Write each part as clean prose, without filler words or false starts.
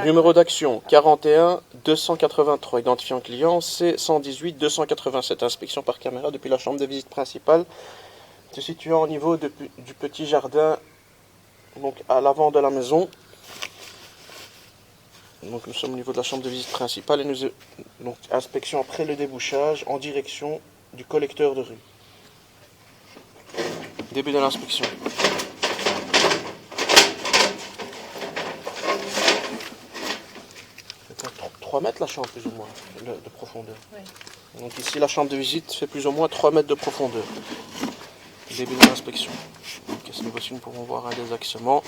Numéro d'action 41 283, identifiant client C118 287, inspection par caméra depuis la chambre de visite principale, se situant au niveau du petit jardin, donc à l'avant de la maison. Donc nous sommes au niveau de la chambre de visite principale et donc inspection après le débouchage en direction du collecteur de rue. Début de l'inspection. 3 mètres la chambre plus ou moins de profondeur. Oui. Donc ici la chambre de visite fait plus ou moins 3 mètres de profondeur. Début de l'inspection. Donc à ce niveau-ci nous pourrons voir un désaxement,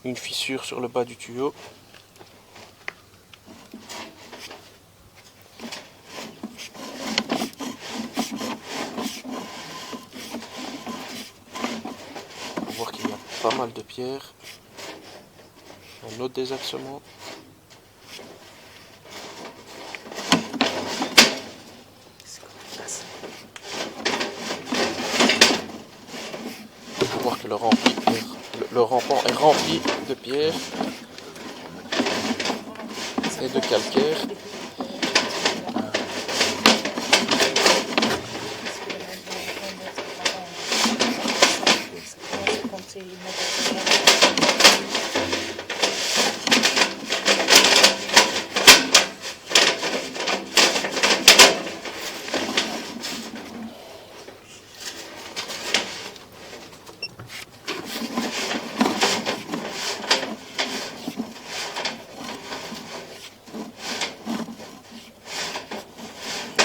une fissure sur le bas du tuyau. On peut voir qu'il y a pas mal de pierres. Un autre désaxement. On peut voir que le rampant est rempli de pierres et de calcaire.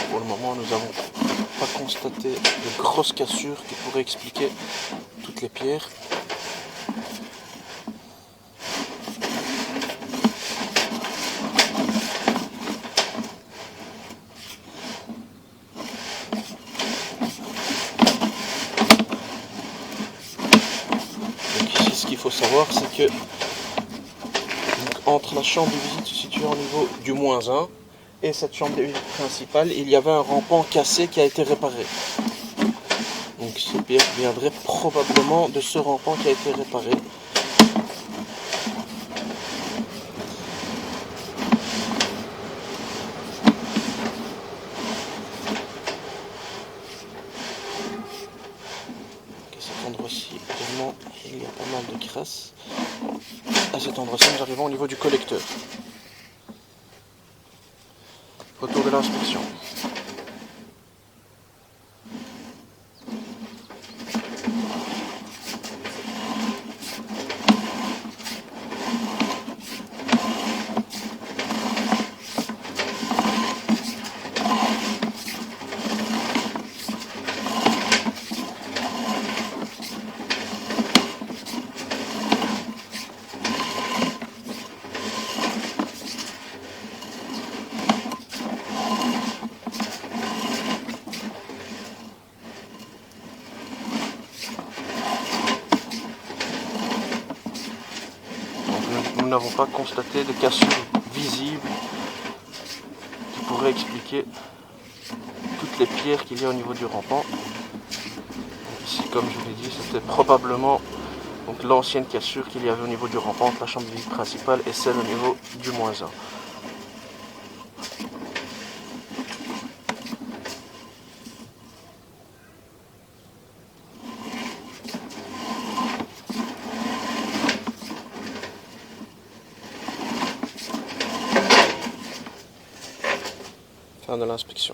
Pour le moment, nous n'avons pas constaté de grosses cassures qui pourraient expliquer toutes les pierres. Donc ici, ce qu'il faut savoir, c'est que entre la chambre de visite située au niveau du -1 et cette chambre de visite principale, il y avait un rampant cassé qui a été réparé. Donc ces pierres viendraient probablement de ce rampant qui a été réparé. À cet endroit-ci, également, il y a pas mal de crasse. À cet endroit-ci, nous arrivons au niveau du collecteur. Retour de l'inspection. Nous n'avons pas constaté de cassure visible qui pourrait expliquer toutes les pierres qu'il y a au niveau du rampant. Ici, comme je vous l'ai dit, c'était probablement l'ancienne cassure qu'il y avait au niveau du rampant entre la chambre de visite principale et celle au niveau du -1. Fin de l'inspection.